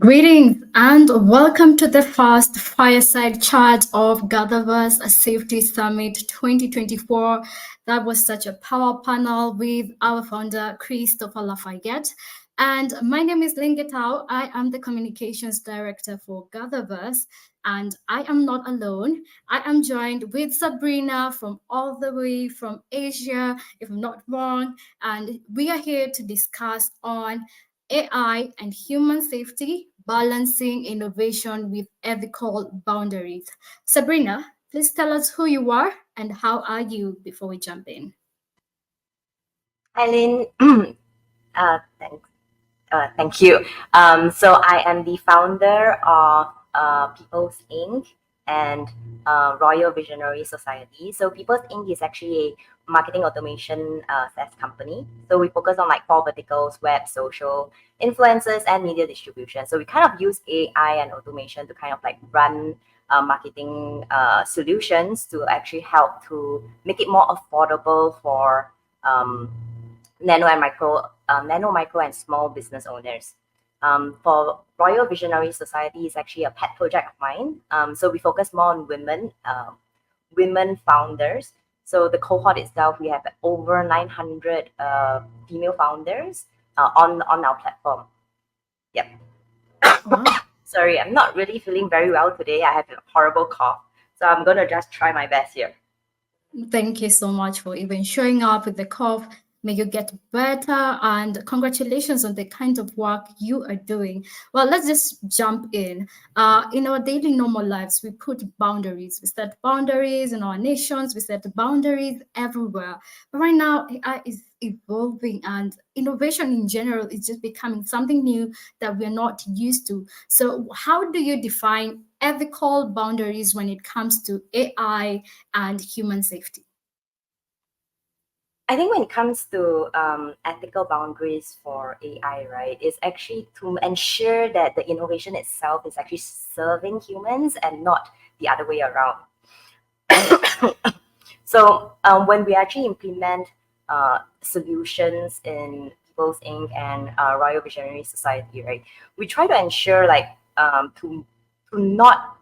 Greetings and welcome to the first Fireside Chat of GatherVerse Safety Summit 2024. That was such a power panel with our founder, Christopher Lafayette. And my name is Lingetao. I am the Communications Director for GatherVerse. And I am not alone. I am joined with Sabrina from all the way from Asia, if I'm not wrong. And we are here to discuss on AI and human safety, balancing innovation with ethical boundaries. Sabrina, please tell us who you are and how are you before we jump in. Hi, Lynn. Thanks. Thank you. So I am the founder of People's Inc. and Royal Visionary Society. So People's Inc. is actually a marketing automation SaaS company. So we focus on like 4 verticals: web, social, influencers, and media distribution. So we kind of use AI and automation to kind of like run marketing solutions to actually help to make it more affordable for nano, micro, and small business owners. For Royal Visionary Society is actually a pet project of mine. So we focus more on women founders. So the cohort itself, we have over 900 female founders on our platform. Yep. Sorry, I'm not really feeling very well today. I have a horrible cough. So I'm going to just try my best here. Thank you so much for even showing up with the cough. May you get better, and congratulations on the kind of work you are doing. Well, let's just jump in. In our daily normal lives, we put boundaries. We set boundaries in our nations. We set boundaries everywhere. But right now, AI is evolving, and innovation in general is just becoming something new that we're not used to. So how do you define ethical boundaries when it comes to AI and human safety? I think when it comes to ethical boundaries for AI, right, it's actually to ensure that the innovation itself is actually serving humans and not the other way around. So when we actually implement solutions in People's Inc. and Royal Visionary Society, right, we try to ensure like to not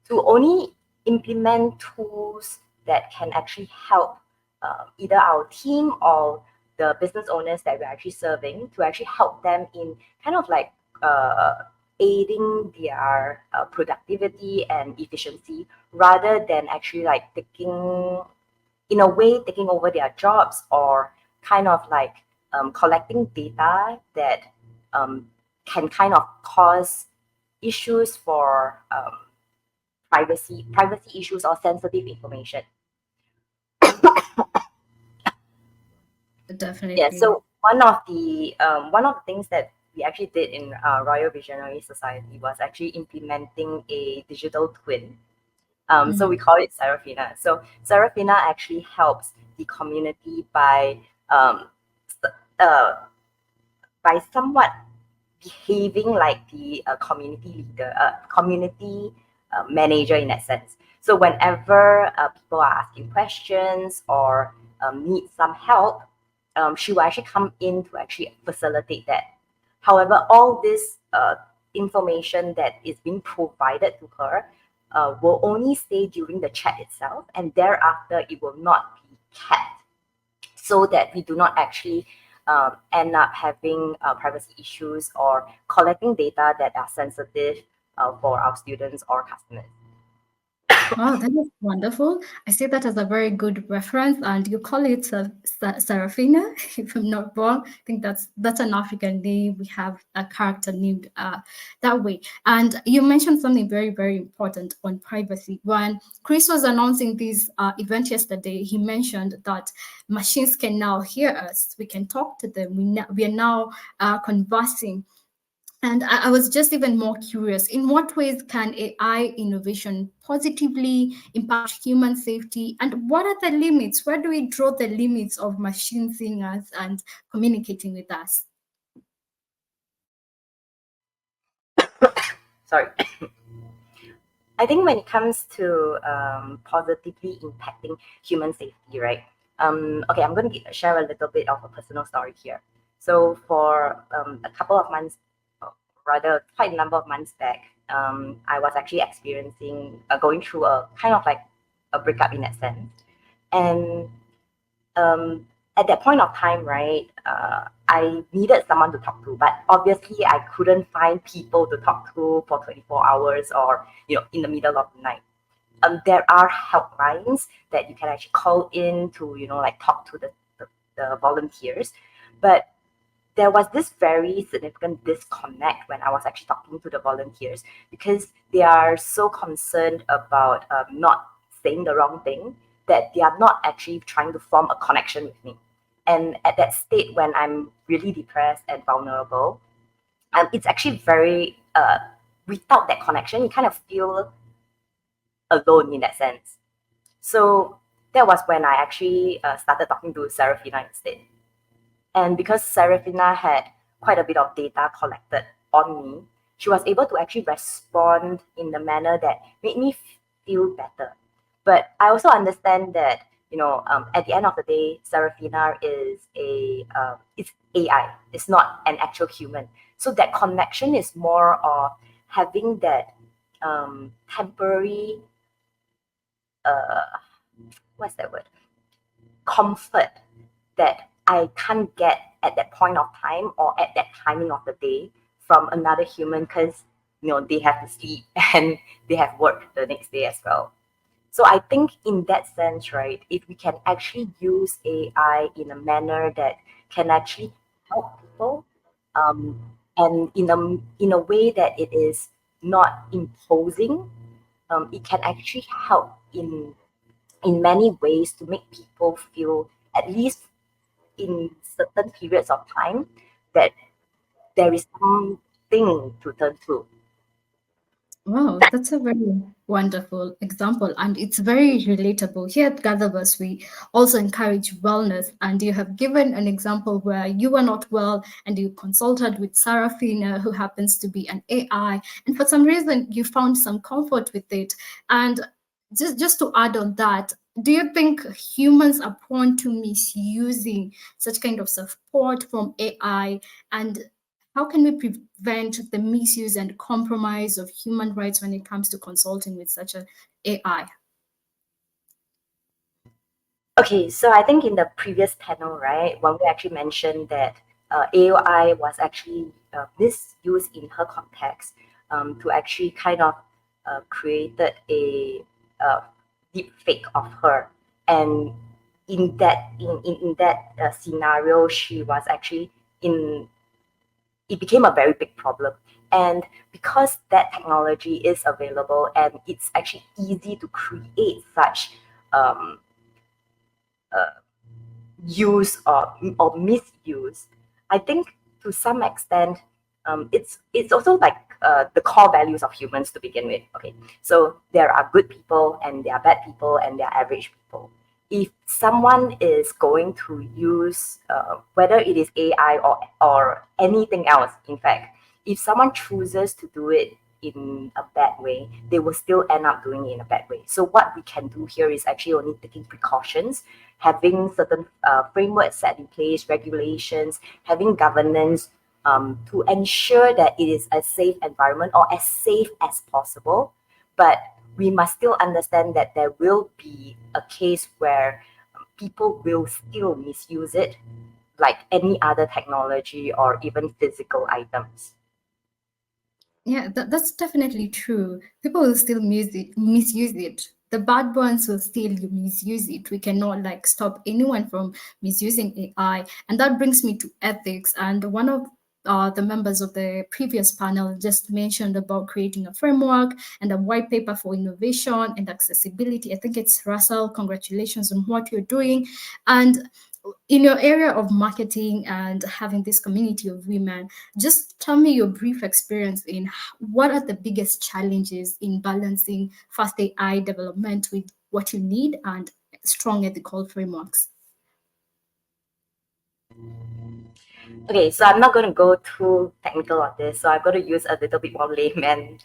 to only implement tools that can actually help either our team or the business owners that we're actually serving, to actually help them in kind of like aiding their productivity and efficiency, rather than actually like taking over their jobs, or kind of like collecting data that can kind of cause issues for privacy issues or sensitive information. Definitely. Yeah. So one of the things that we actually did in Royal Visionary Society was actually implementing a digital twin. So we call it Serafina. So Serafina actually helps the community by somewhat behaving like the community leader, community manager in that sense. So whenever people are asking questions or need some help, she will actually come in to actually facilitate that. However, all this information that is being provided to her will only stay during the chat itself, and thereafter it will not be kept, so that we do not actually end up having privacy issues or collecting data that are sensitive for our students or customers. Wow, that is wonderful. I see that as a very good reference, and you call it Serafina, if I'm not wrong. I think that's an African name. We have a character named that way. And you mentioned something very, very important on privacy. When Chris was announcing this event yesterday, he mentioned that machines can now hear us. We can talk to them. We are now conversing. And I was just even more curious, in what ways can AI innovation positively impact human safety? And what are the limits? Where do we draw the limits of machine seeing us and communicating with us? Sorry. I think when it comes to positively impacting human safety, right? Okay, I'm going to share a little bit of a personal story here. So for a couple of months, rather quite a number of months back, I was actually experiencing, going through a kind of like a breakup in that sense. And at that point of time, right, I needed someone to talk to, but obviously I couldn't find people to talk to for 24 hours or, in the middle of the night. There are helplines that you can actually call in to, like talk to the volunteers. But there was this very significant disconnect when I was actually talking to the volunteers because they are so concerned about not saying the wrong thing that they are not actually trying to form a connection with me. And at that state when I'm really depressed and vulnerable, it's actually very, without that connection, you kind of feel alone in that sense. So that was when I actually started talking to Serafina instead. And because Serafina had quite a bit of data collected on me, she was able to actually respond in the manner that made me feel better. But I also understand that, at the end of the day, Serafina is it's AI. It's not an actual human. So that connection is more of having that temporary, what's that word? Comfort that I can't get at that point of time or at that timing of the day from another human because they have to sleep and they have work the next day as well. So I think in that sense, right, if we can actually use AI in a manner that can actually help people, and in a way that it is not imposing, it can actually help in many ways to make people feel, at least in certain periods of time, that there is something to turn to. Wow, that's a very wonderful example, and it's very relatable. Here at GatherVerse, we also encourage wellness, and you have given an example where you were not well and you consulted with Sarafina, who happens to be an AI, and for some reason you found some comfort with it. And just to add on that, do you think humans are prone to misusing such kind of support from AI? And how can we prevent the misuse and compromise of human rights when it comes to consulting with such an AI? Okay, so I think in the previous panel, right, when we actually mentioned that AOI was actually misused in her context, to actually kind of created a deep fake of her. And in that scenario, she was actually in it became a very big problem. And because that technology is available and it's actually easy to create such um, use or misuse, I think to some extent, it's also like the core values of humans to begin with. Okay, so there are good people and there are bad people and there are average people. If someone is going to use, whether it is AI or anything else, in fact, if someone chooses to do it in a bad way, they will still end up doing it in a bad way. So what we can do here is actually only taking precautions, having certain frameworks set in place, regulations, having governance, to ensure that it is a safe environment or as safe as possible. But we must still understand that there will be a case where people will still misuse it, like any other technology or even physical items. Yeah, that's definitely true. People will still misuse it. The bad ones will still misuse it. We cannot like stop anyone from misusing AI. And that brings me to ethics. And one of the members of the previous panel just mentioned about creating a framework and a white paper for innovation and accessibility. I think it's Russell. Congratulations on what you're doing. And in your area of marketing and having this community of women, just tell me your brief experience in what are the biggest challenges in balancing fast AI development with what you need and strong ethical frameworks. Okay, so I'm not going to go too technical on this. So I'm going to use a little bit more layman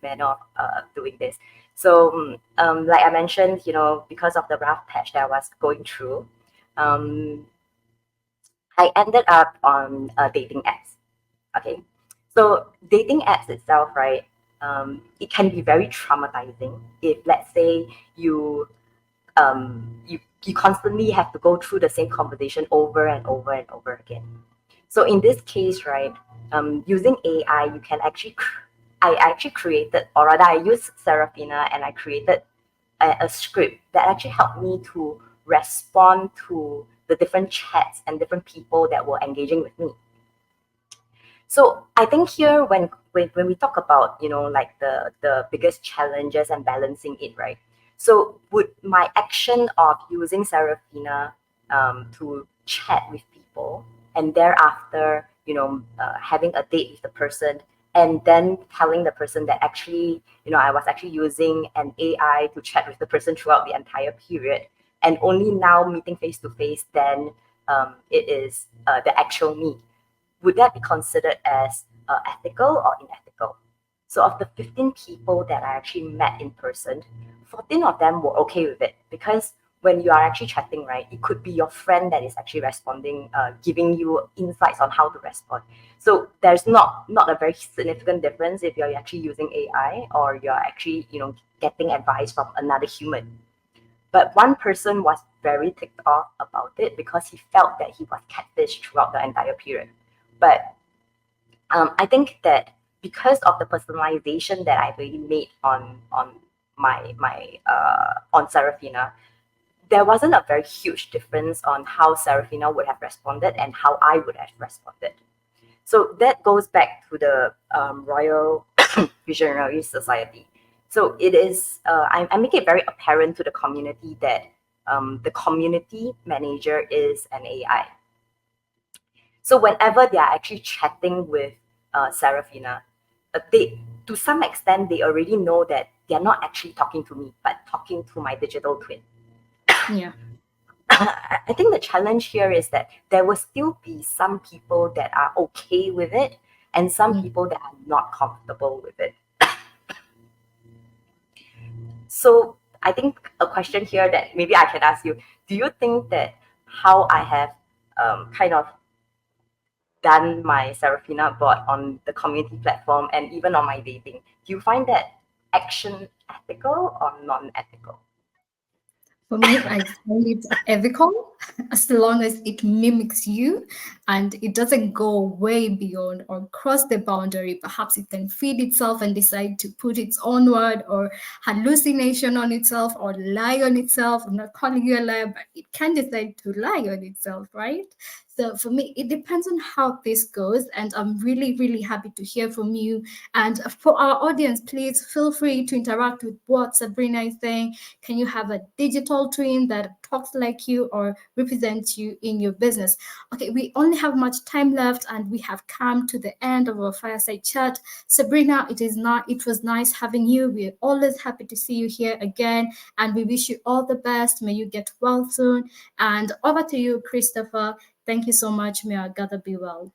manner of doing this. So, like I mentioned, because of the rough patch that I was going through, um, I ended up on dating apps. Okay, So dating apps itself, right? It can be very traumatizing if, let's say, you constantly have to go through the same conversation over and over and over again. So in this case, right, using AI, you can actually, I actually created, or rather, I used Serafina and I created a script that actually helped me to respond to the different chats and different people that were engaging with me. So I think here when we talk about like the biggest challenges and balancing it, right? So would my action of using Serafina to chat with people and thereafter having a date with the person and then telling the person that actually I was actually using an AI to chat with the person throughout the entire period and only now meeting face to face then it is the actual me, would that be considered as ethical or unethical? So of the 15 people that I actually met in person, 14 of them were okay with it because when you are actually chatting, right, it could be your friend that is actually responding, giving you insights on how to respond. So there's not a very significant difference if you're actually using AI or you're actually getting advice from another human. But one person was very ticked off about it because he felt that he was catfished throughout the entire period. But I think that because of the personalization that I've already made on my on Serafina, there wasn't a very huge difference on how Serafina would have responded and how I would have responded. So that goes back to the Royal Visionary Society. So it is, I make it very apparent to the community that the community manager is an AI. So whenever they are actually chatting with Serafina, they to some extent they already know that they're not actually talking to me, but talking to my digital twin. Yeah. I think the challenge here is that there will still be some people that are okay with it and some Mm. people that are not comfortable with it. So I think a question here that maybe I can ask you, do you think that how I have kind of done my Serafina bot on the community platform and even on my dating, do you find that action ethical or non-ethical? For me, I find it ethical as long as it mimics you and it doesn't go way beyond or cross the boundary. Perhaps it can feed itself and decide to put its own word or hallucination on itself or lie on itself. I'm not calling you a liar, but it can decide to lie on itself, right? So for me, it depends on how this goes. And I'm really, really happy to hear from you. And for our audience, please feel free to interact with what Sabrina is saying. Can you have a digital twin that talks like you or represents you in your business? Okay, we only have much time left and we have come to the end of our fireside chat. Sabrina, it was nice having you. We're always happy to see you here again and we wish you all the best. May you get well soon. And over to you, Christopher. Thank you so much. May our gather be well.